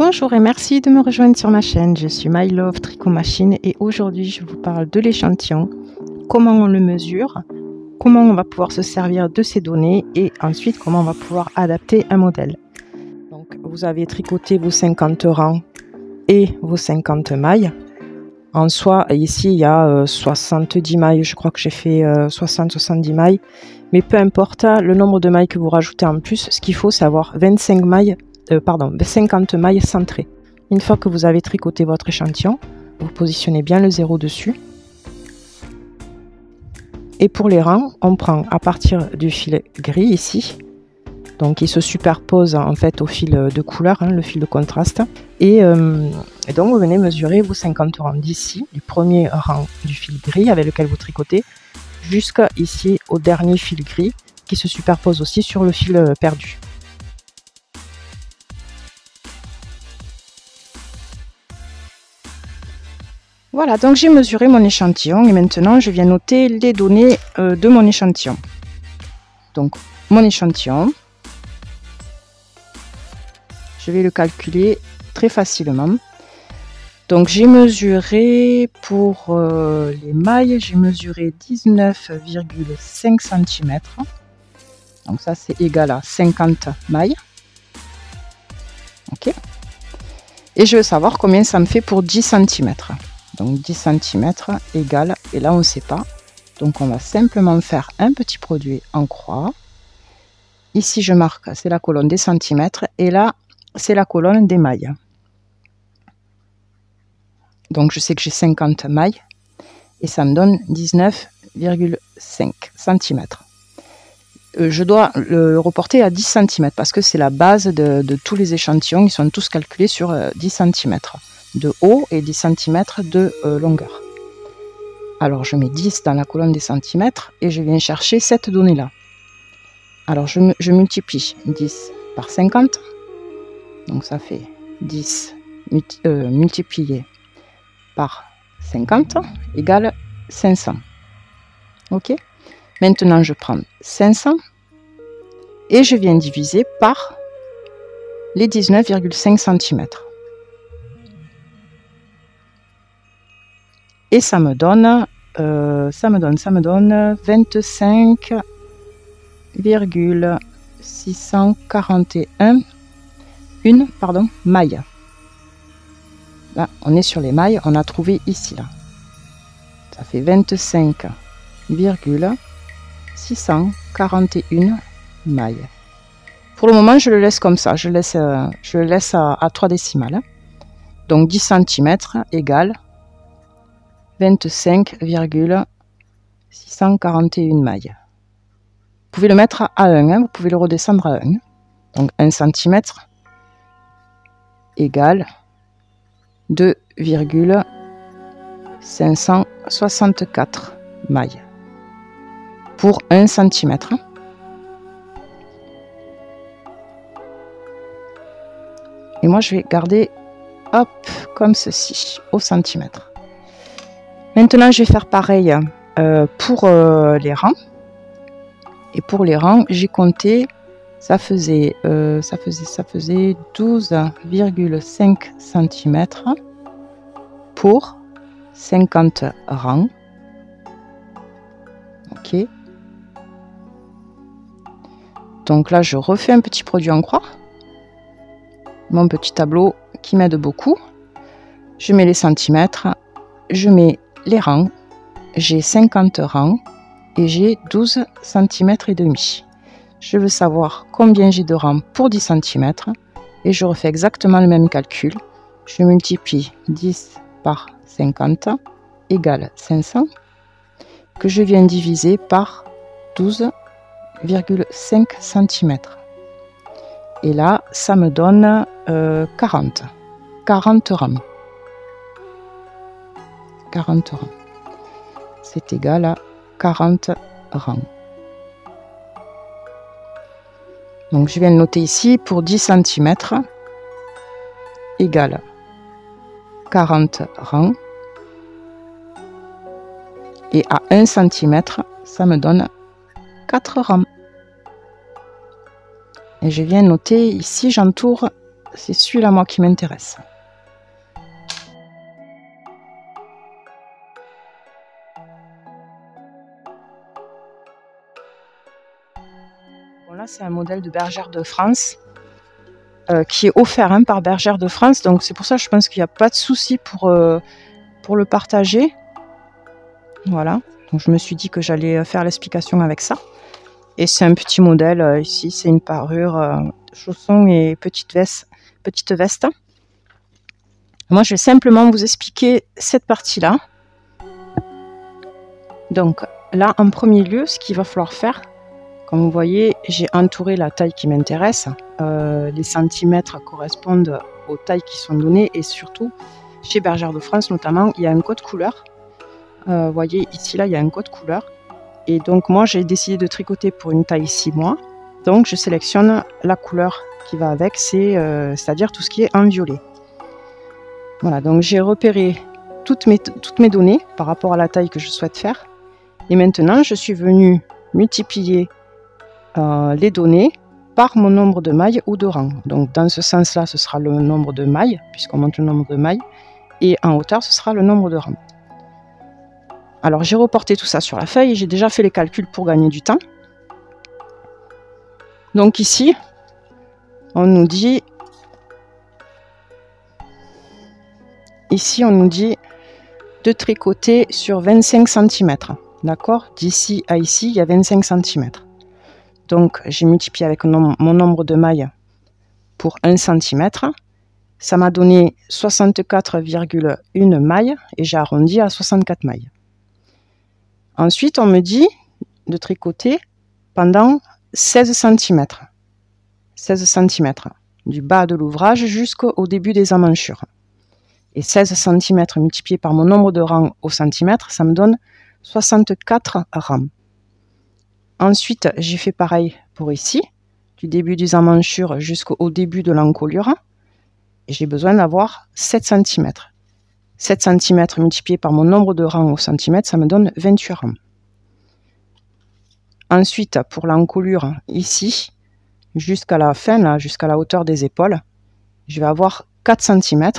Bonjour et merci de me rejoindre sur ma chaîne. Je suis My Love Tricot Machine et aujourd'hui je vous parle de l'échantillon, comment on le mesure, comment on va pouvoir se servir de ces données et ensuite comment on va pouvoir adapter un modèle. Donc vous avez tricoté vos 50 rangs et vos 50 mailles. En soi, ici il y a 70 mailles, je crois que j'ai fait 60-70 mailles, mais peu importe le nombre de mailles que vous rajoutez en plus, ce qu'il faut c'est avoir 50 mailles centrées. Une fois que vous avez tricoté votre échantillon, vous positionnez bien le 0 dessus. Et pour les rangs, on prend à partir du fil gris ici, donc il se superpose en fait au fil de couleur, le fil de contraste. Et donc vous venez mesurer vos 50 rangs d'ici, du premier rang du fil gris avec lequel vous tricotez, jusqu'à ici au dernier fil gris qui se superpose aussi sur le fil perdu. Voilà, donc j'ai mesuré mon échantillon et maintenant je viens noter les données de mon échantillon. Donc mon échantillon, je vais le calculer très facilement. Donc j'ai mesuré pour les mailles, j'ai mesuré 19,5 cm. Donc ça c'est égal à 50 mailles. Ok. Et je veux savoir combien ça me fait pour 10 cm. Donc 10 cm égale, et là on ne sait pas. Donc on va simplement faire un petit produit en croix. Ici je marque, c'est la colonne des centimètres et là c'est la colonne des mailles. Donc je sais que j'ai 50 mailles et ça me donne 19,5 cm. Je dois le reporter à 10 cm parce que c'est la base de tous les échantillons. Ils sont tous calculés sur 10 cm de haut et 10 cm de longueur. Alors je mets 10 dans la colonne des centimètres et je viens chercher cette donnée-là. Alors je multiplie 10 par 50. Donc ça fait 10 multiplié par 50 égale 500. Ok. Maintenant je prends 500 et je viens diviser par les 19,5 cm. Et ça me donne 25,641 mailles. Là, on est sur les mailles, on a trouvé ici. Là. Ça fait 25,641 mailles. Pour le moment, je le laisse comme ça. Je le laisse à 3 décimales. Donc 10 cm égale 25,641 mailles. Vous pouvez le mettre à 1, vous pouvez le redescendre à 1. Donc 1 cm égale 2,564 mailles pour 1 cm. Et moi je vais garder hop comme ceci au centimètre. Maintenant je vais faire pareil pour les rangs. Et pour les rangs j'ai compté, ça faisait 12,5 cm pour 50 rangs. Ok. Donc là, je refais un petit produit en croix. Mon petit tableau qui m'aide beaucoup. Je mets les centimètres, je mets les rangs. J'ai 50 rangs et j'ai 12 cm et demi. Je veux savoir combien j'ai de rangs pour 10 cm et je refais exactement le même calcul. Je multiplie 10 par 50 égale 500 que je viens diviser par 12,5 cm. Et là, ça me donne 40 rangs. 40 rangs. C'est égal à 40 rangs. Donc je viens de noter ici pour 10 cm égale 40 rangs. Et à 1 cm, ça me donne 4 rangs. Et je viens noter ici, j'entoure c'est celui-là moi qui m'intéresse. Bon, là c'est un modèle de Bergère de France qui est offert par Bergère de France, donc c'est pour ça que je pense qu'il n'y a pas de souci pour le partager. Voilà, donc je me suis dit que j'allais faire l'explication avec ça. Et c'est un petit modèle, ici c'est une parure, chaussons et petite veste. Moi je vais simplement vous expliquer cette partie-là. Donc là en premier lieu, ce qu'il va falloir faire, comme vous voyez, j'ai entouré la taille qui m'intéresse. Les centimètres correspondent aux tailles qui sont données et surtout, chez Bergère de France notamment, il y a un code couleur. Vous voyez ici là, il y a un code couleur. Et donc moi j'ai décidé de tricoter pour une taille 6 mois. Donc je sélectionne la couleur qui va avec, c'est-à-dire tout ce qui est en violet. Voilà, donc j'ai repéré toutes mes données par rapport à la taille que je souhaite faire. Et maintenant je suis venue multiplier les données par mon nombre de mailles ou de rangs. Donc dans ce sens-là, ce sera le nombre de mailles, puisqu'on monte le nombre de mailles. Et en hauteur, ce sera le nombre de rangs. Alors j'ai reporté tout ça sur la feuille et j'ai déjà fait les calculs pour gagner du temps. Donc ici, on nous dit de tricoter sur 25 cm. D'accord? D'ici à ici, il y a 25 cm. Donc j'ai multiplié avec mon nombre de mailles pour 1 cm. Ça m'a donné 64,1 mailles et j'ai arrondi à 64 mailles. Ensuite, on me dit de tricoter pendant 16 cm. 16 cm, du bas de l'ouvrage jusqu'au début des emmanchures. Et 16 cm multiplié par mon nombre de rangs au centimètre, ça me donne 64 rangs. Ensuite, j'ai fait pareil pour ici, du début des emmanchures jusqu'au début de l'encolure. Et j'ai besoin d'avoir 7 cm. 7 cm multiplié par mon nombre de rangs au centimètre, ça me donne 28 rangs. Ensuite, pour l'encolure, ici, jusqu'à la fin, là, jusqu'à la hauteur des épaules, je vais avoir 4 cm.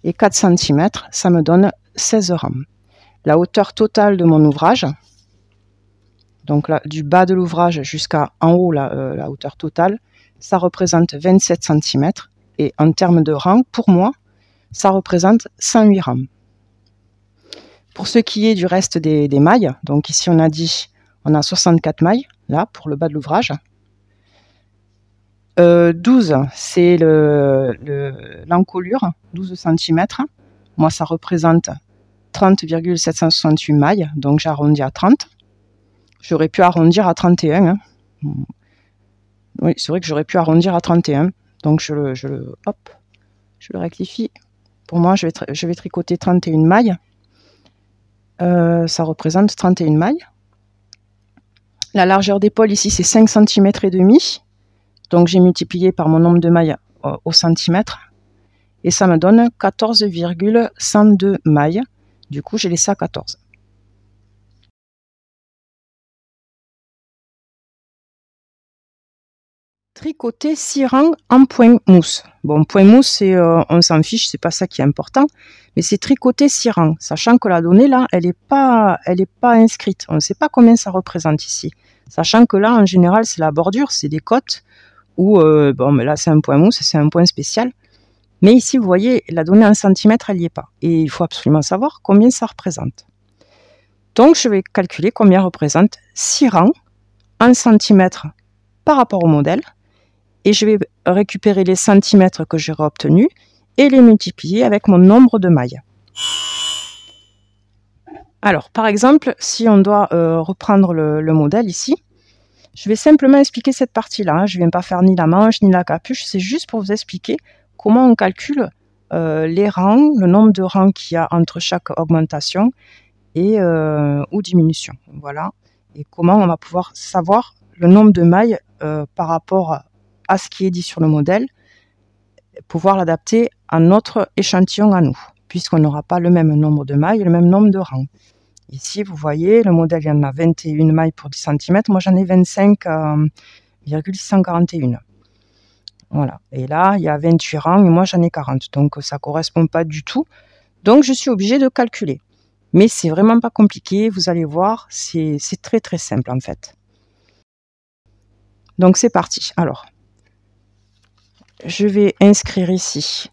Et 4 cm, ça me donne 16 rangs. La hauteur totale de mon ouvrage, donc là, du bas de l'ouvrage jusqu'à en haut, la hauteur totale, ça représente 27 cm. Et en termes de rangs, pour moi, ça représente 108 rangs. Pour ce qui est du reste des mailles, donc ici on a dit, on a 64 mailles, là, pour le bas de l'ouvrage. 12, c'est l'encolure, 12 cm. Moi, ça représente 30,768 mailles, donc j'arrondis à 30. J'aurais pu arrondir à 31. Oui, c'est vrai que j'aurais pu arrondir à 31. Donc je le rectifie. Pour moi, je vais tricoter 31 mailles. Ça représente 31 mailles. La largeur d'épaule ici, c'est 5 cm et demi. Donc j'ai multiplié par mon nombre de mailles au centimètre. Et ça me donne 14,102 mailles. Du coup, j'ai laissé à 14. Tricoter 6 rangs en point mousse. Bon, point mousse, on s'en fiche, c'est pas ça qui est important, mais c'est tricoter 6 rangs, sachant que la donnée là, elle est pas inscrite. On ne sait pas combien ça représente ici. Sachant que là, en général, c'est la bordure, c'est des côtes, ou bon, mais là c'est un point mousse, c'est un point spécial. Mais ici, vous voyez, la donnée en centimètres, elle n'y est pas. Et il faut absolument savoir combien ça représente. Donc, je vais calculer combien représente 6 rangs en centimètres par rapport au modèle. Et je vais récupérer les centimètres que j'aurai obtenus et les multiplier avec mon nombre de mailles. Alors, par exemple, si on doit reprendre le modèle ici, je vais simplement expliquer cette partie-là. Je ne viens pas faire ni la manche ni la capuche, c'est juste pour vous expliquer comment on calcule les rangs, le nombre de rangs qu'il y a entre chaque augmentation et, ou diminution. Voilà. Et comment on va pouvoir savoir le nombre de mailles par rapport à ce qui est dit sur le modèle, pouvoir l'adapter à notre échantillon à nous, puisqu'on n'aura pas le même nombre de mailles et le même nombre de rangs. Ici, vous voyez, le modèle, il y en a 21 mailles pour 10 cm. Moi, j'en ai 25,641. Voilà. Et là, il y a 28 rangs et moi, j'en ai 40. Donc, ça ne correspond pas du tout. Donc, je suis obligée de calculer. Mais c'est vraiment pas compliqué. Vous allez voir, c'est très, très simple en fait. Donc, c'est parti. Alors, je vais inscrire ici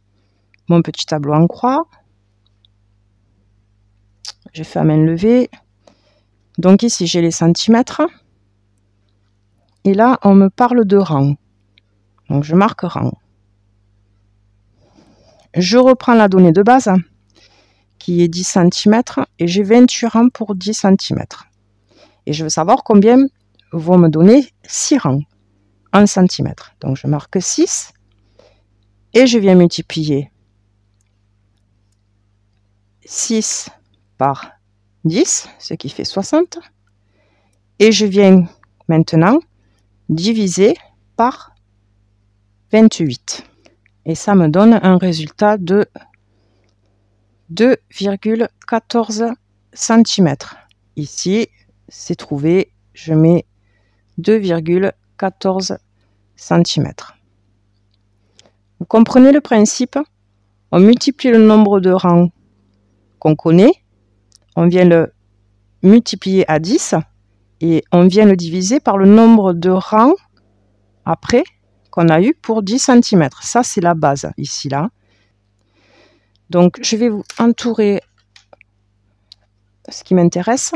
mon petit tableau en croix. Je fais à main levée. Donc, ici, j'ai les centimètres. Et là, on me parle de rang. Donc, je marque rang. Je reprends la donnée de base, qui est 10 cm, et j'ai 28 rangs pour 10 cm. Et je veux savoir combien vont me donner 6 rangs en centimètres. Donc, je marque 6, et je viens multiplier 6 par 10, ce qui fait 60. Et je viens maintenant diviser par 28. Et ça me donne un résultat de 2,14 cm. Ici, c'est trouvé, je mets 2,14 cm. Vous comprenez le principe? On multiplie le nombre de rangs qu'on connaît, on vient le multiplier à 10 et on vient le diviser par le nombre de rangs après qu'on a eu pour 10 cm. Ça, c'est la base, ici, là. Donc, je vais vous entourer ce qui m'intéresse.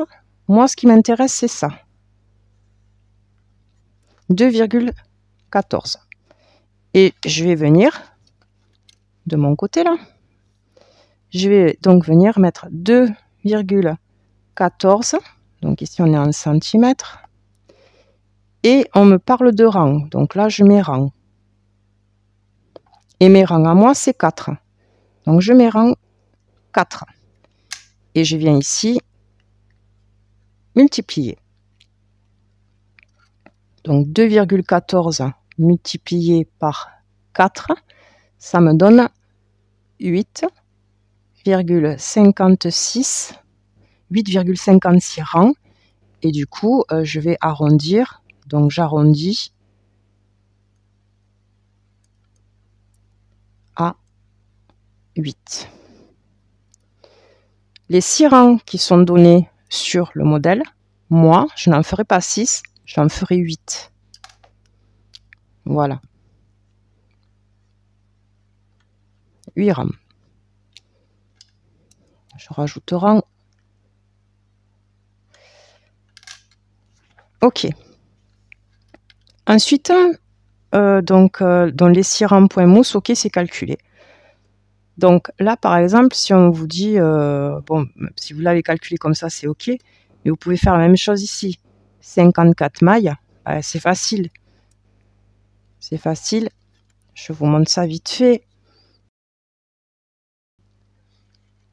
Moi, ce qui m'intéresse, c'est ça. 2,14. Et je vais venir de mon côté, là. Je vais donc venir mettre 2,14. Donc, ici, on est en centimètres. Et on me parle de rang. Donc là, je mets rang. Et mes rangs à moi, c'est 4. Donc, je mets rang 4. Et je viens ici multiplier. Donc, 2,14 multiplié par 4, ça me donne 8,56 rangs. Et du coup, je vais arrondir. Donc, j'arrondis à 8. Les 6 rangs qui sont donnés sur le modèle, moi, je n'en ferai pas 6, j'en ferai 8. Voilà. 8 rangs. Je rajoute rang. OK. Ensuite, dans les 6 rangs point mousse, OK, c'est calculé. Donc là, par exemple, si on vous dit, bon, si vous l'avez calculé comme ça, c'est OK. Mais vous pouvez faire la même chose ici. 54 mailles, c'est facile. C'est facile. Je vous montre ça vite fait.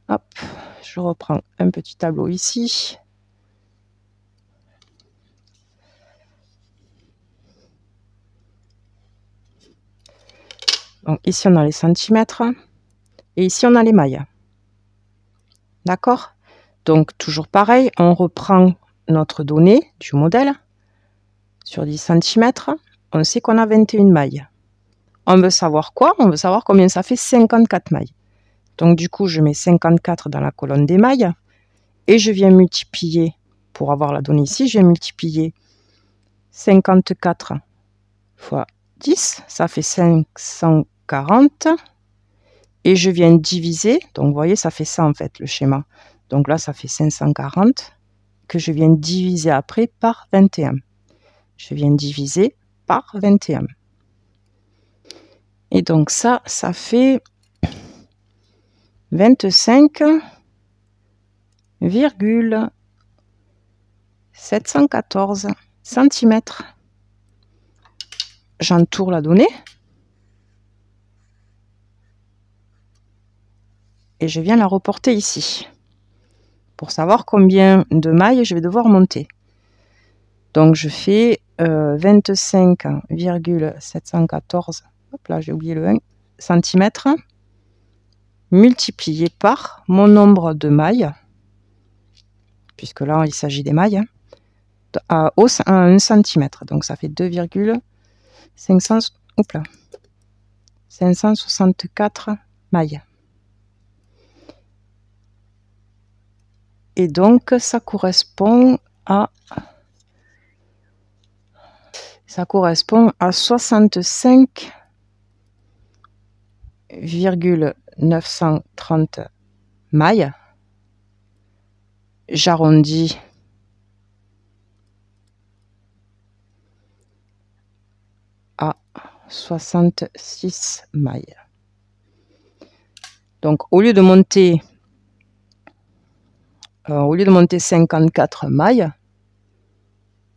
Hop, je reprends un petit tableau ici. Donc ici, on a les centimètres. Et ici, on a les mailles. D'accord? Donc, toujours pareil, on reprend notre donnée du modèle sur 10 cm. On sait qu'on a 21 mailles. On veut savoir quoi? On veut savoir combien ça fait 54 mailles. Donc, du coup, je mets 54 dans la colonne des mailles et je viens multiplier, pour avoir la donnée ici, je viens multiplier 54 fois 10, ça fait 540. Et je viens diviser, donc vous voyez, ça fait ça en fait, le schéma. Donc là, ça fait 540 que je viens diviser après par 21. Je viens diviser par 21. Et donc ça fait 25,714 cm. J'entoure la donnée. Et je viens la reporter ici. Pour savoir combien de mailles je vais devoir monter. Donc je fais 25,714, hop là j'ai oublié le 1, cm, multiplié par mon nombre de mailles, puisque là il s'agit des mailles, à 1 cm. Donc ça fait 2,500, hop là, 564 mailles. Et donc, ça correspond à 65,930 mailles. J'arrondis à 66 mailles. Donc, au lieu de monter 54 mailles,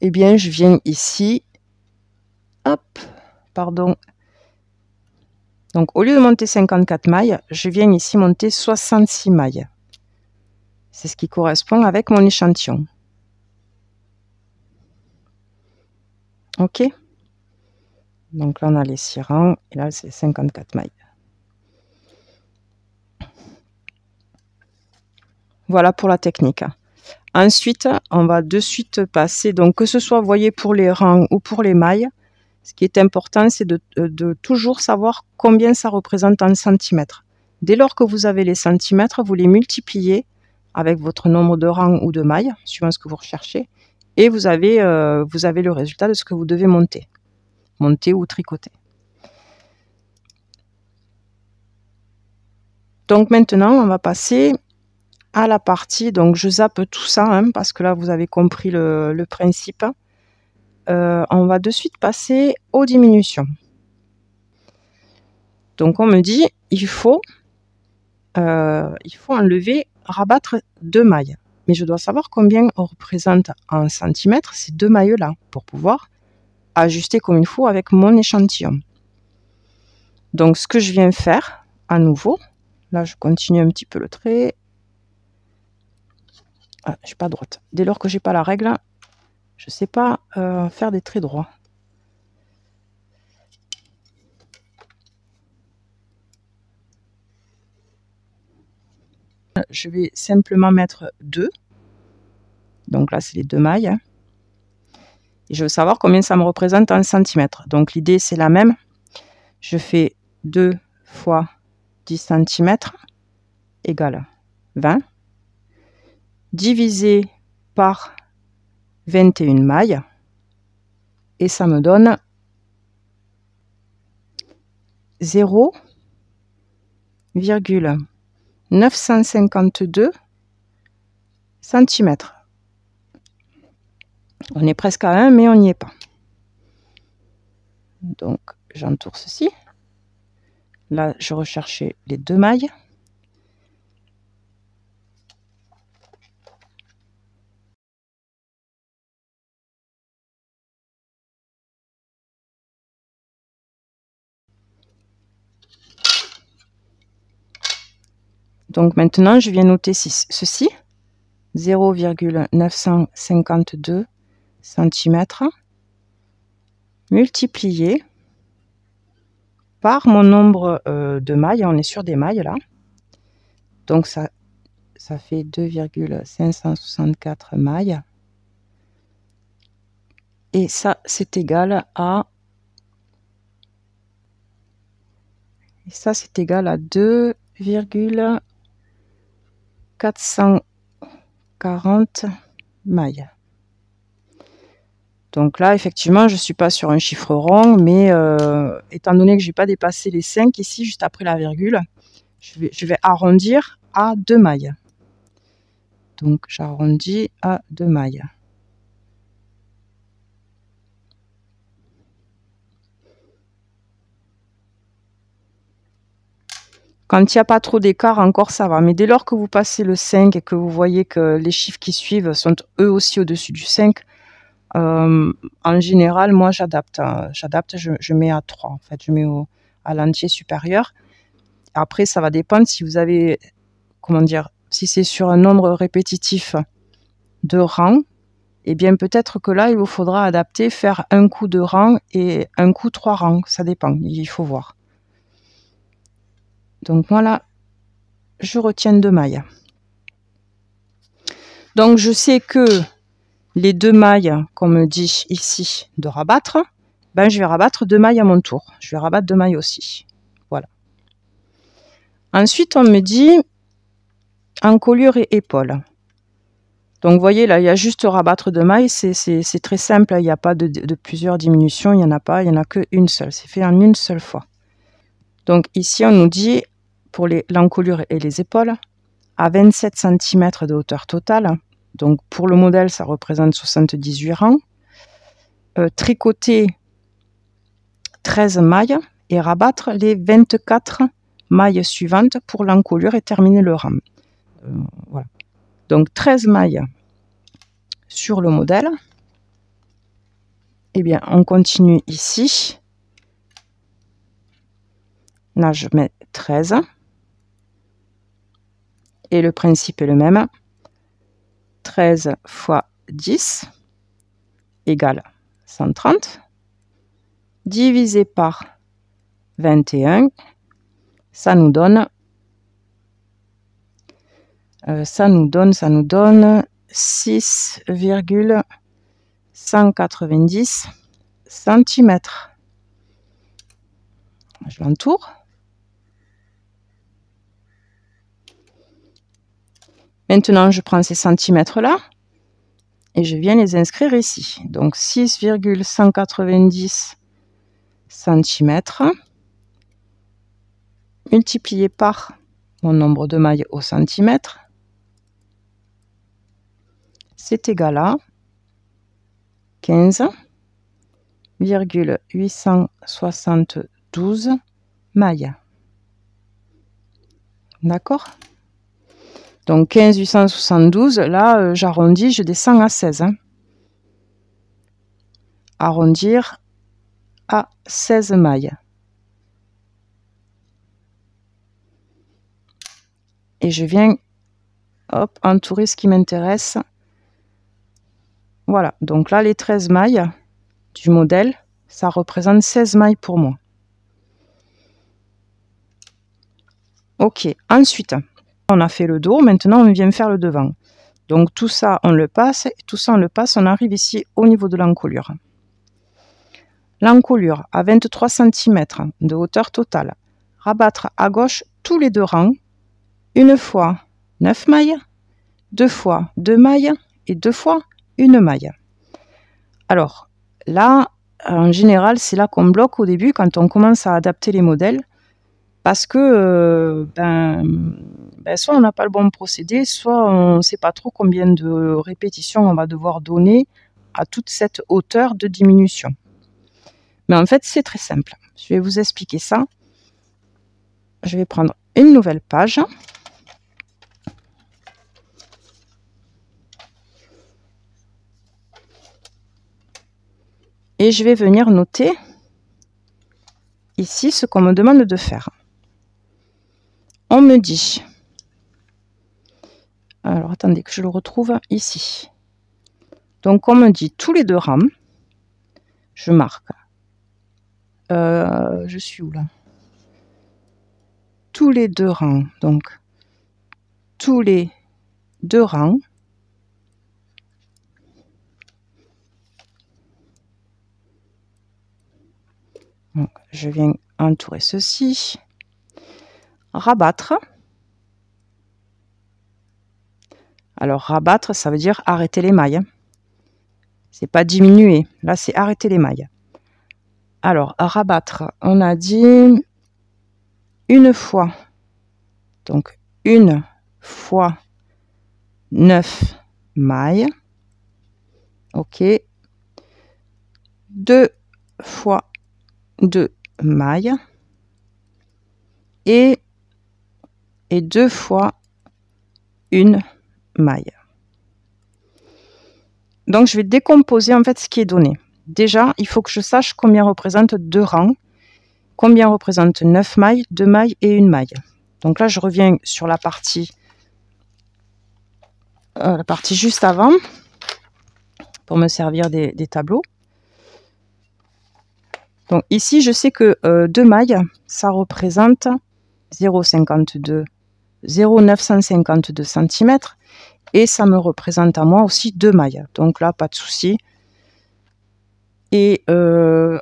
eh bien, je viens ici, hop, pardon. Donc, au lieu de monter 54 mailles, je viens ici monter 66 mailles. C'est ce qui correspond avec mon échantillon. OK? Donc là, on a les 6 rangs, et là, c'est 54 mailles. Voilà pour la technique. Ensuite, on va de suite passer, donc que ce soit, vous voyez, pour les rangs ou pour les mailles, ce qui est important, c'est de toujours savoir combien ça représente en centimètres. Dès lors que vous avez les centimètres, vous les multipliez avec votre nombre de rangs ou de mailles, suivant ce que vous recherchez, et vous avez le résultat de ce que vous devez monter ou tricoter. Donc maintenant, on va passer à la partie, donc je zappe tout ça, hein, parce que là, vous avez compris le principe. On va de suite passer aux diminutions. Donc on me dit, il faut enlever, rabattre 2 mailles. Mais je dois savoir combien on représente en centimètres ces 2 mailles-là, pour pouvoir ajuster comme il faut avec mon échantillon. Donc ce que je viens faire, à nouveau, là je continue un petit peu le trait. Ah, je suis pas droite. Dès lors que j'ai pas la règle, je sais pas faire des traits droits. Je vais simplement mettre 2. Donc là, c'est les 2 mailles. Et je veux savoir combien ça me représente en centimètres. Donc l'idée, c'est la même. Je fais 2 fois 10 cm égale 20. Divisé par 21 mailles. Et ça me donne 0,952 cm. On est presque à 1, mais on n'y est pas. Donc, j'entoure ceci. Là, je recherchais les 2 mailles. Donc maintenant, je viens noter ceci. 0,952 cm multiplié par mon nombre de mailles. On est sur des mailles là. Donc ça fait 2,564 mailles. Et ça, c'est égal à... Et ça, c'est égal à 2,440 mailles. Donc là, effectivement, je ne suis pas sur un chiffre rond, mais étant donné que je n'ai pas dépassé les 5 ici, juste après la virgule, je vais arrondir à 2 mailles. Donc j'arrondis à 2 mailles. Quand il n'y a pas trop d'écart, encore ça va. Mais dès lors que vous passez le 5 et que vous voyez que les chiffres qui suivent sont eux aussi au-dessus du 5, en général, moi j'adapte. J'adapte, je mets à 3. En fait, je mets à l'entier supérieur. Après, ça va dépendre si vous avez, comment dire, si c'est sur un nombre répétitif de rangs, eh bien peut-être que là, il vous faudra adapter, faire un coup 2 rangs et un coup 3 rangs. Ça dépend, il faut voir. Donc moi là, je retiens 2 mailles. Donc je sais que les 2 mailles qu'on me dit ici de rabattre, ben je vais rabattre 2 mailles à mon tour. Je vais rabattre 2 mailles aussi. Ensuite, on me dit encolure et épaule. Donc, vous voyez, là, il y a juste rabattre de mailles. C'est très simple. Il n'y a pas de plusieurs diminutions. Il n'y en a pas. Il n'y en a qu'une seule. C'est fait en une seule fois. Donc, ici, on nous dit, pour l'encolure et les épaules, à 27 cm de hauteur totale. Donc, pour le modèle, ça représente 78 rangs. Tricoter 13 mailles et rabattre les 24 mailles suivantes pour l'encolure et terminer le rang. Voilà. Donc 13 mailles sur le modèle. Eh bien, on continue ici. Là, je mets 13. Et le principe est le même. 13 fois 10 égale 130. Divisé par 21, ça nous donne 6,190 cm. Je l'entoure. Maintenant, je prends ces centimètres-là et je viens les inscrire ici. Donc 6,190 cm multiplié par mon nombre de mailles au centimètre, c'est égal à 15,872 mailles. D'accord? Donc 15,872, là, j'arrondis, je descends à 16. Arrondir à 16 mailles. Et je viens entourer ce qui m'intéresse. Voilà, donc là, les 13 mailles du modèle, ça représente 16 mailles pour moi. Ok, ensuite, on a fait le dos, maintenant on vient faire le devant. Donc tout ça, on le passe, et tout ça, on le passe, on arrive ici au niveau de l'encolure. L'encolure à 23 cm de hauteur totale. Rabattre à gauche tous les deux rangs, une fois 9 mailles, deux fois 2 mailles et deux fois une maille. Alors là, en général, c'est là qu'on bloque au début quand on commence à adapter les modèles parce que soit on n'a pas le bon procédé, soit on ne sait pas trop combien de répétitions on va devoir donner à toute cette hauteur de diminution. Mais en fait, c'est très simple. Je vais vous expliquer ça. Je vais prendre une nouvelle page. Et je vais venir noter ici ce qu'on me demande de faire. On me dit, alors attendez que je le retrouve ici. Donc on me dit tous les deux rangs, je marque, je suis où là? Tous les deux rangs, donc tous les deux rangs, donc, je viens entourer ceci, rabattre. Alors rabattre, ça veut dire arrêter les mailles. C'est pas diminuer, là c'est arrêter les mailles. Alors rabattre, on a dit une fois, donc une fois 9 mailles. Ok. 2 fois 2 mailles et 2 fois une maille. Donc je vais décomposer en fait ce qui est donné. Déjà, il faut que je sache combien représente 2 rangs, combien représente 9 mailles, 2 mailles et une maille. Donc là, je reviens sur la partie juste avant pour me servir des tableaux. Donc ici, je sais que 2 mailles, ça représente 0,952 cm et ça me représente à moi aussi 2 mailles. Donc là, pas de souci. Et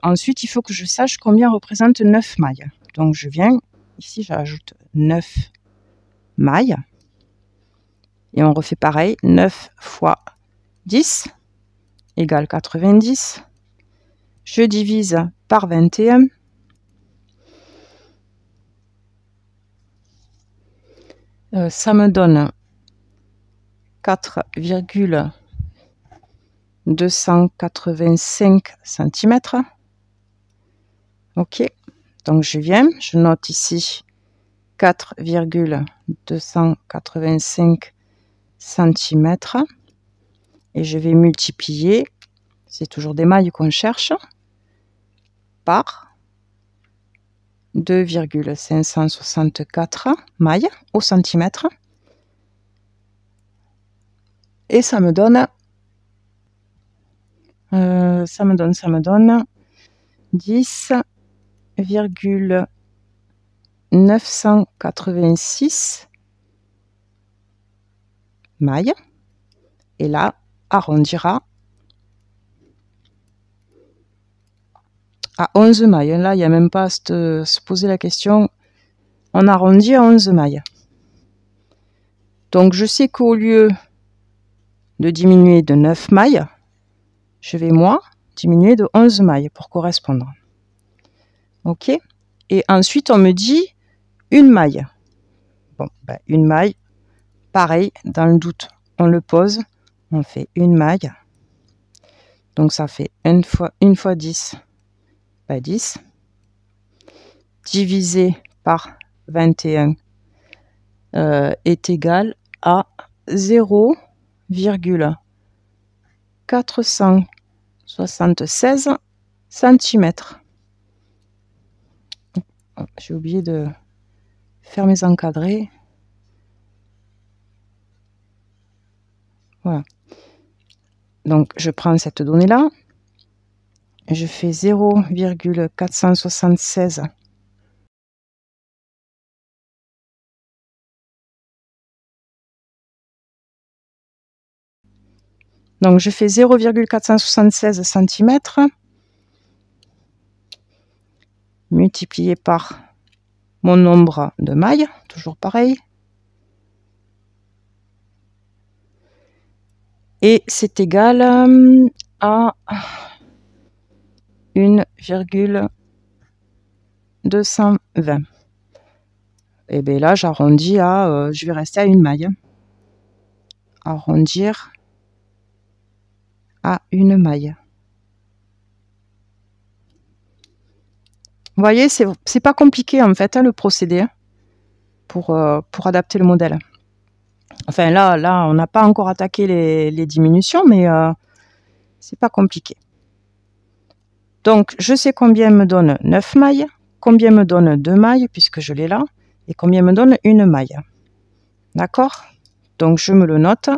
ensuite, il faut que je sache combien représente 9 mailles. Donc je viens ici j'ajoute 9 mailles. Et on refait pareil, 9 fois 10 égale 90. Je divise par 21. Ça me donne 4,285 cm. Ok, donc je note ici 4,285 cm et je vais multiplier, c'est toujours des mailles qu'on cherche, par 2,564 mailles au centimètre. Et ça me donne 10,986 mailles. Et là, arrondira à 11 mailles. Là, il n'y a même pas à se poser la question. On arrondit à 11 mailles. Donc, je sais qu'au lieu de diminuer de 9 mailles, je vais, moi, diminuer de 11 mailles pour correspondre. OK? Et ensuite, on me dit une maille. Bon, ben, une maille, pareil, dans le doute, on le pose. On fait une maille. Donc, ça fait 1 fois 10, ben 10. Divisé par 21 est égal à 0,476 cm. J'ai oublié de faire mes encadrés. Voilà. Donc, je prends cette donnée-là. Je fais 0,476. Donc, je fais 0,476 cm multiplié par mon nombre de mailles, toujours pareil. Et c'est égal à 1,220. Et bien là, j'arrondis à... je vais rester à une maille. Arrondir à une maille. Vous voyez, c'est pas compliqué en fait, hein, le procédé pour adapter le modèle. Enfin là, on n'a pas encore attaqué les diminutions, mais c'est pas compliqué. Donc, je sais combien me donne 9 mailles, combien me donne 2 mailles, puisque je l'ai là, et combien me donne une maille. D'accord? Donc, je me le note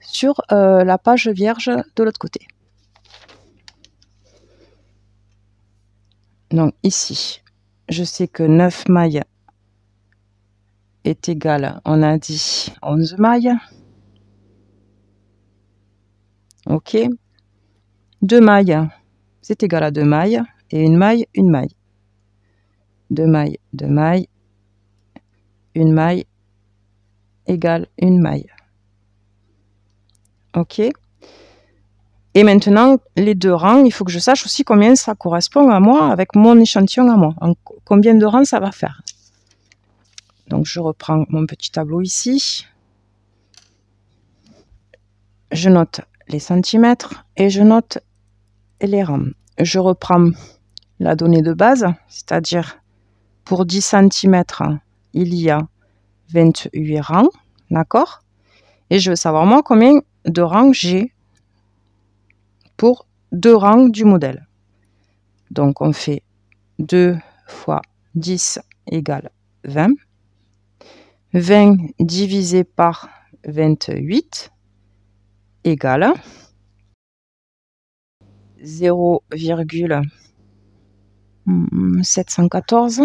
sur la page vierge de l'autre côté. Donc, ici, je sais que 9 mailles est égal, on a dit 11 mailles. Ok. 2 mailles, c'est égal à 2 mailles. Et une maille, une maille. 2 mailles, 2 mailles. Une maille égale une maille. Ok. Et maintenant, les deux rangs, il faut que je sache aussi combien ça correspond à moi avec mon échantillon à moi. Combien de rangs ça va faire. Donc, je reprends mon petit tableau ici. Je note les centimètres et je note les rangs. Je reprends la donnée de base, c'est-à-dire pour 10 cm, il y a 28 rangs, d'accord? Et je veux savoir moi combien de rangs j'ai pour 2 rangs du modèle. Donc on fait 2 fois 10 égale 20. 20 divisé par 28 égale 0,714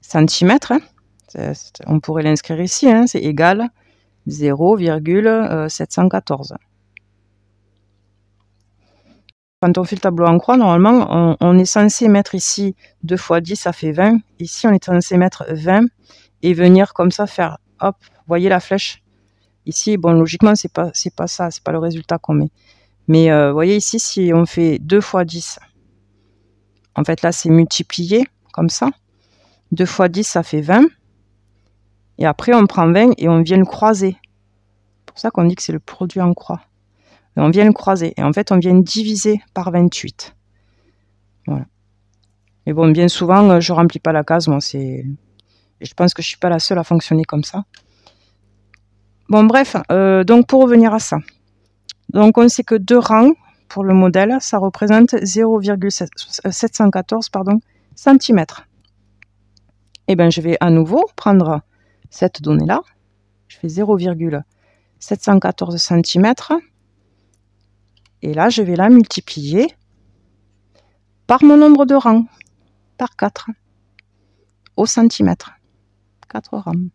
cm. On pourrait l'inscrire ici, hein, c'est égal 0,714. quand on fait le tableau en croix, normalement, on est censé mettre ici 2 fois 10, ça fait 20. Ici, on est censé mettre 20 et venir comme ça faire, hop, vous voyez la flèche? Ici, bon, logiquement, c'est pas ça, c'est pas le résultat qu'on met. Mais vous voyez ici, si on fait 2 fois 10, en fait, là, c'est multiplié, comme ça. 2 fois 10, ça fait 20. Et après, on prend 20 et on vient le croiser. C'est pour ça qu'on dit que c'est le produit en croix. Et on vient le croiser. Et en fait, on vient diviser par 28. Voilà. Mais bon, bien souvent, je ne remplis pas la case. Moi, et je pense que je ne suis pas la seule à fonctionner comme ça. Bon, bref. Donc, pour revenir à ça. Donc, on sait que 2 rangs, pour le modèle, ça représente 0,714 cm. Et bien, je vais à nouveau prendre cette donnée-là. Je fais 0,714 cm. Et là, je vais la multiplier par mon nombre de rangs, par 4, au centimètre. 4 rangs.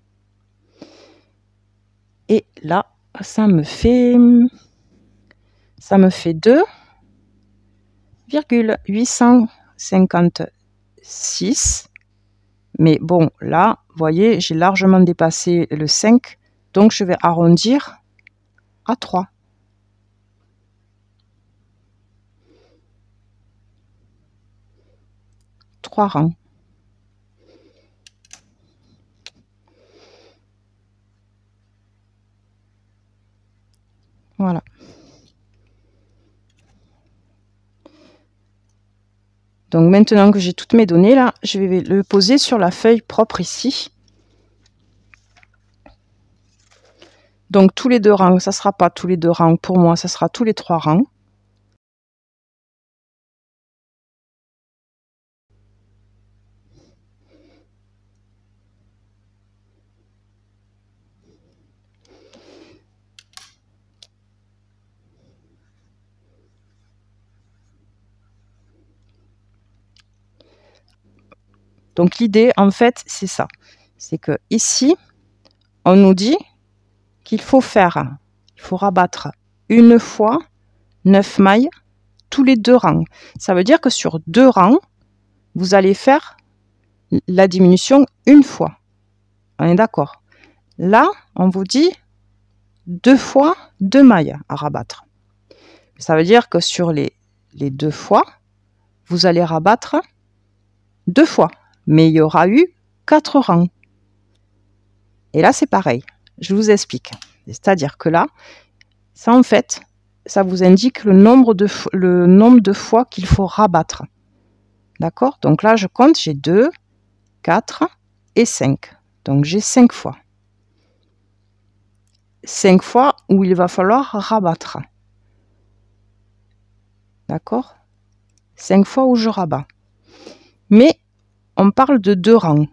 Et là, ça me fait 2,856. Mais bon, là, vous voyez, j'ai largement dépassé le 5. Donc, je vais arrondir à 3. Rangs. Voilà. Donc maintenant que j'ai toutes mes données là, je vais le poser sur la feuille propre ici. Donc tous les 2 rangs, ça ne sera pas tous les 2 rangs pour moi, ça sera tous les 3 rangs. Donc l'idée, en fait, c'est ça. C'est que ici, on nous dit qu'il faut rabattre une fois 9 mailles tous les 2 rangs. Ça veut dire que sur 2 rangs, vous allez faire la diminution une fois. On est d'accord? Là, on vous dit 2 fois 2 mailles à rabattre. Ça veut dire que sur les 2 fois, vous allez rabattre 2 fois. Mais il y aura eu 4 rangs. Et là, c'est pareil. Je vous explique. C'est-à-dire que là, ça, en fait, ça vous indique le nombre de fois qu'il faut rabattre. D'accord? Donc là, je compte, j'ai 2, 4 et 5. Donc, j'ai 5 fois. 5 fois où il va falloir rabattre. D'accord? 5 fois où je rabats. Mais on parle de 2 rangs.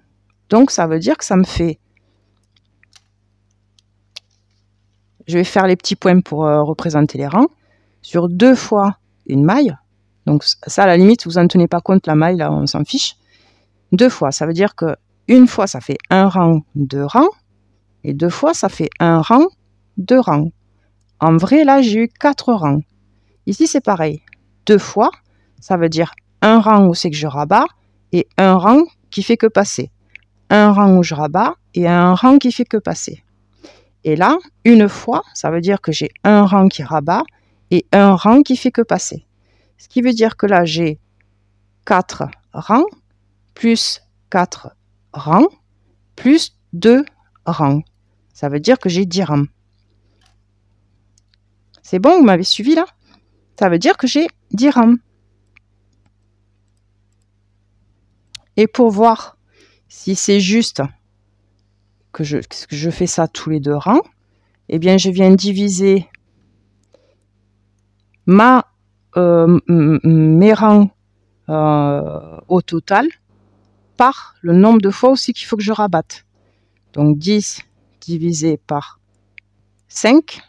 Donc, ça veut dire que ça me fait... Je vais faire les petits points pour représenter les rangs. Sur 2 fois une maille. Donc, ça, à la limite, vous n'en tenez pas compte, la maille, là, on s'en fiche. 2 fois, ça veut dire que une fois, ça fait 1 rang, 2 rangs. Et 2 fois, ça fait 1 rang, 2 rangs. En vrai, là, j'ai eu 4 rangs. Ici, c'est pareil. 2 fois, ça veut dire 1 rang où c'est que je rabats et 1 rang qui fait que passer. 1 rang où je rabats et 1 rang qui fait que passer. Et là, une fois, ça veut dire que j'ai 1 rang qui rabat et 1 rang qui fait que passer. Ce qui veut dire que là, j'ai 4 rangs plus 4 rangs plus 2 rangs. Ça veut dire que j'ai 10 rangs. C'est bon, vous m'avez suivi là? Ça veut dire que j'ai 10 rangs. Et pour voir si c'est juste que je fais ça tous les 2 rangs, eh bien, je viens diviser mes rangs au total par le nombre de fois aussi qu'il faut que je rabatte. Donc, 10 divisé par 5,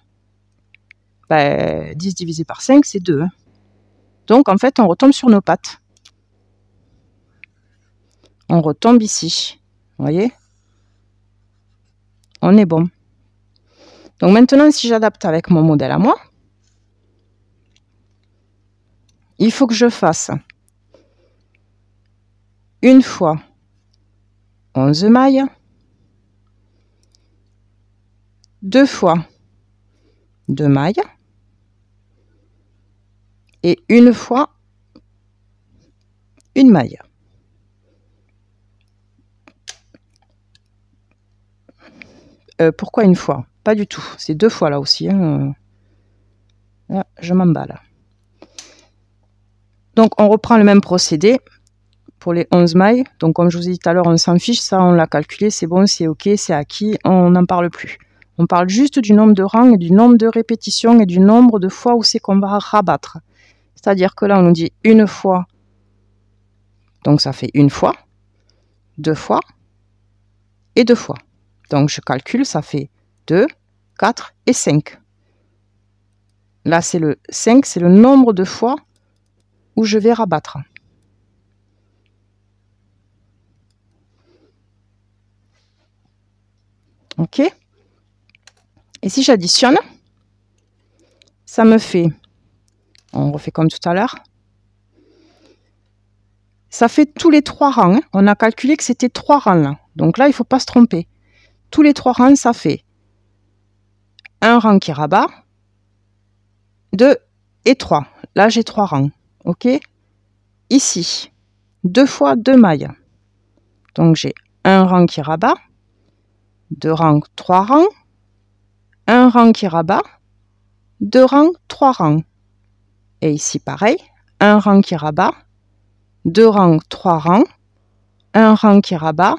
10 divisé par 5, c'est 2. Donc, en fait, on retombe sur nos pattes. On retombe ici. Vous voyez? On est bon. Donc, maintenant, si j'adapte avec mon modèle à moi, il faut que je fasse une fois 11 mailles, 2 fois 2 mailles et une fois une maille. Pourquoi une fois? Pas du tout, c'est 2 fois là aussi. Hein. Là, je m'emballe. Donc on reprend le même procédé pour les 11 mailles. Donc comme je vous ai dit tout à l'heure, on s'en fiche, ça on l'a calculé, c'est bon, c'est ok, c'est acquis, on n'en parle plus. On parle juste du nombre de rangs et du nombre de répétitions et du nombre de fois où c'est qu'on va rabattre. C'est-à-dire que là on nous dit une fois, donc ça fait une fois, 2 fois et 2 fois. Donc je calcule, ça fait 2, 4 et 5. Là c'est le 5, c'est le nombre de fois où je vais rabattre. Ok. Et si j'additionne, ça me fait, on refait comme tout à l'heure, ça fait tous les 3 rangs. Hein. On a calculé que c'était 3 rangs là. Donc là, il ne faut pas se tromper. Tous les 3 rangs, ça fait un rang qui rabat, 2 et 3. Là, j'ai 3 rangs. Ok. Ici, 2 fois 2 mailles. Donc j'ai un rang qui rabat, 2 rangs, 3 rangs, un rang qui rabat, 2 rangs, 3 rangs. Et ici, pareil, un rang qui rabat, 2 rangs, 3 rangs, un rang qui rabat,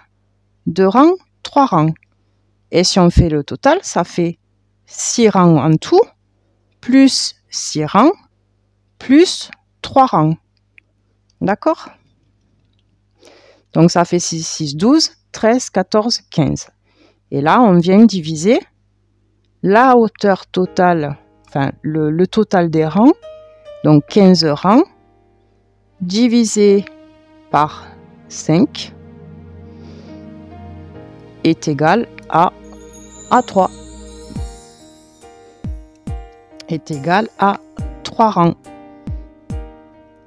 2 rangs, 3 rangs. Et si on fait le total, ça fait 6 rangs en tout, plus 6 rangs, plus 3 rangs. D'accord? Donc ça fait 6, 6, 12, 13, 14, 15. Et là, on vient diviser la hauteur totale, enfin le total des rangs, donc 15 rangs, divisé par 5 est égal à 3. Est égal à 3 rangs.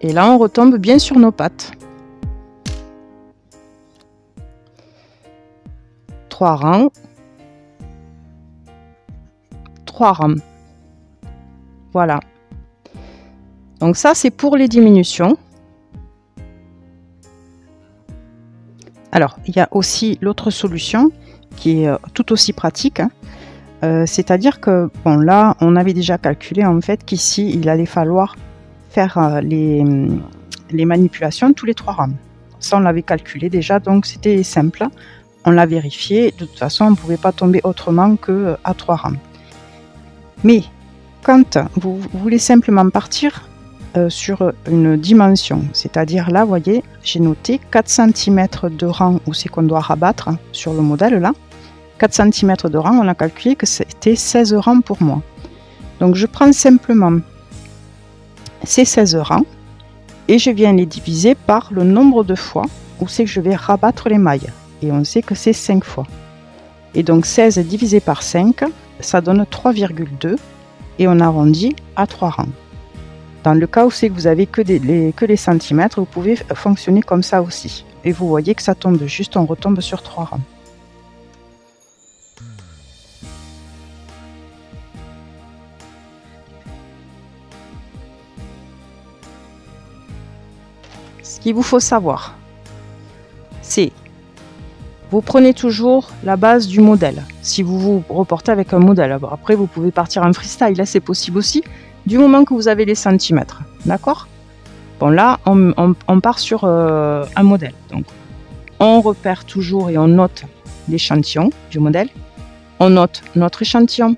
Et là, on retombe bien sur nos pattes. 3 rangs, 3 rangs. Voilà. Donc ça, c'est pour les diminutions. Alors, il y a aussi l'autre solution qui est tout aussi pratique. Hein. C'est-à-dire que, bon, là, on avait déjà calculé en fait qu'ici, il allait falloir faire les manipulations tous les 3 rangs. Ça, on l'avait calculé déjà, donc c'était simple. On l'a vérifié. De toute façon, on ne pouvait pas tomber autrement qu'à 3 rangs. Mais quand vous voulez simplement partir sur une dimension, c'est-à-dire là, vous voyez, j'ai noté 4 cm de rang où c'est qu'on doit rabattre sur le modèle là. 4 cm de rang, on a calculé que c'était 16 rangs pour moi. Donc je prends simplement ces 16 rangs et je viens les diviser par le nombre de fois où c'est que je vais rabattre les mailles. Et on sait que c'est 5 fois. Et donc 16 divisé par 5, ça donne 3,2 et on arrondit à 3 rangs. Dans le cas où c'est que vous avez que les centimètres, vous pouvez fonctionner comme ça aussi. Et vous voyez que ça tombe juste, on retombe sur 3 rangs. Ce qu'il vous faut savoir, c'est vous prenez toujours la base du modèle. Si vous vous reportez avec un modèle, après vous pouvez partir en freestyle, là c'est possible aussi, du moment que vous avez les centimètres. D'accord? Bon là, on part sur un modèle. Donc, on repère toujours et on note l'échantillon du modèle. On note notre échantillon.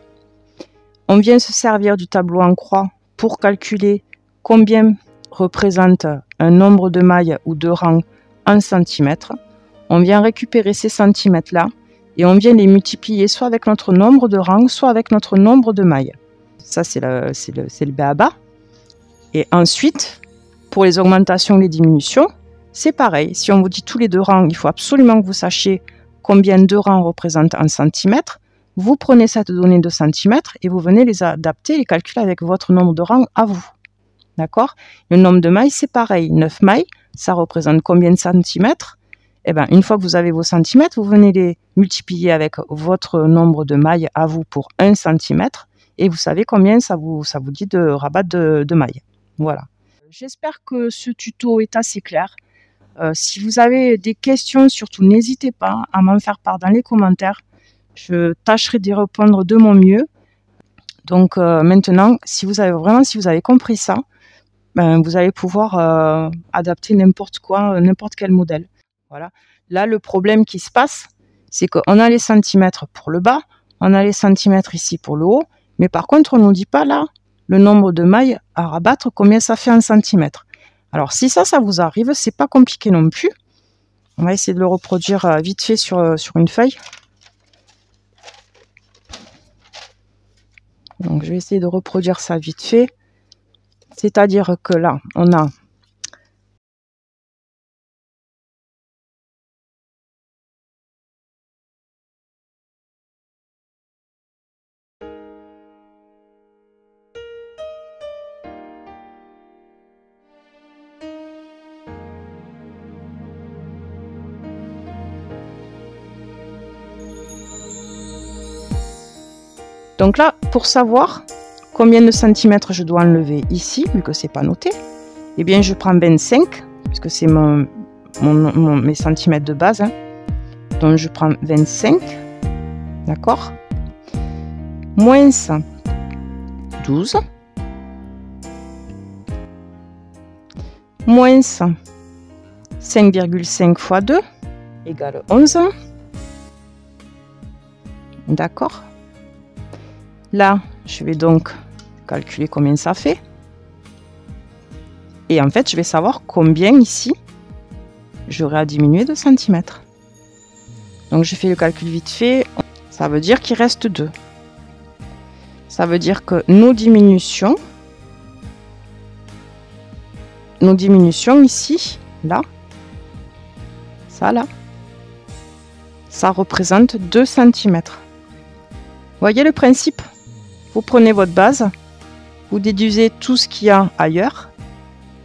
On vient se servir du tableau en croix pour calculer combien représente un nombre de mailles ou de rangs en centimètres. On vient récupérer ces centimètres-là et on vient les multiplier soit avec notre nombre de rangs, soit avec notre nombre de mailles. Ça, c'est le b.a.-ba. Et ensuite, pour les augmentations et les diminutions, c'est pareil. Si on vous dit tous les 2 rangs, il faut absolument que vous sachiez combien 2 rangs représentent en centimètres. Vous prenez cette donnée de centimètres et vous venez les adapter, les calculer avec votre nombre de rangs à vous. D'accord? Le nombre de mailles, c'est pareil. 9 mailles, ça représente combien de centimètres? Eh bien, une fois que vous avez vos centimètres, vous venez les multiplier avec votre nombre de mailles à vous pour 1 centimètre et vous savez combien ça vous dit de rabattre de mailles. Voilà. J'espère que ce tuto est assez clair. Si vous avez des questions, surtout n'hésitez pas à m'en faire part dans les commentaires. Je tâcherai d'y répondre de mon mieux. Donc maintenant, si vous avez compris ça, ben, vous allez pouvoir adapter n'importe quoi, n'importe quel modèle. Voilà. Là, le problème qui se passe, c'est qu'on a les centimètres pour le bas, on a les centimètres ici pour le haut, mais par contre, on ne nous dit pas là le nombre de mailles à rabattre, combien ça fait en centimètres. Alors, si ça vous arrive, c'est pas compliqué non plus. On va essayer de le reproduire vite fait sur une feuille. Donc, je vais essayer de reproduire ça vite fait. C'est-à-dire que là, on a donc là, pour savoir combien de centimètres je dois enlever ici, vu que c'est pas noté, eh bien je prends 25, puisque c'est mes centimètres de base. Hein. Donc je prends 25, d'accord, moins 12, moins 5,5 fois 2 égale 11, d'accord. Là, je vais donc calculer combien ça fait. Et en fait, je vais savoir combien ici, j'aurai à diminuer de centimètres. Donc, je fais le calcul vite fait. Ça veut dire qu'il reste 2. Ça veut dire que nos diminutions ici, là, ça représente 2 centimètres. Voyez le principe? Vous prenez votre base, vous déduisez tout ce qu'il y a ailleurs,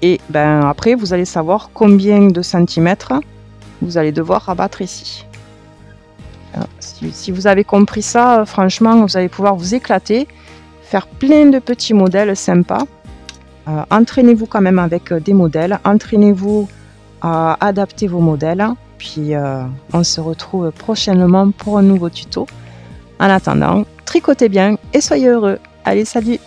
et ben après vous allez savoir combien de centimètres vous allez devoir rabattre ici. Si vous avez compris ça, franchement, vous allez pouvoir vous éclater, faire plein de petits modèles sympas. Entraînez-vous quand même avec des modèles, entraînez-vous à adapter vos modèles, puis on se retrouve prochainement pour un nouveau tuto. En attendant, tricotez bien et soyez heureux. Allez, salut!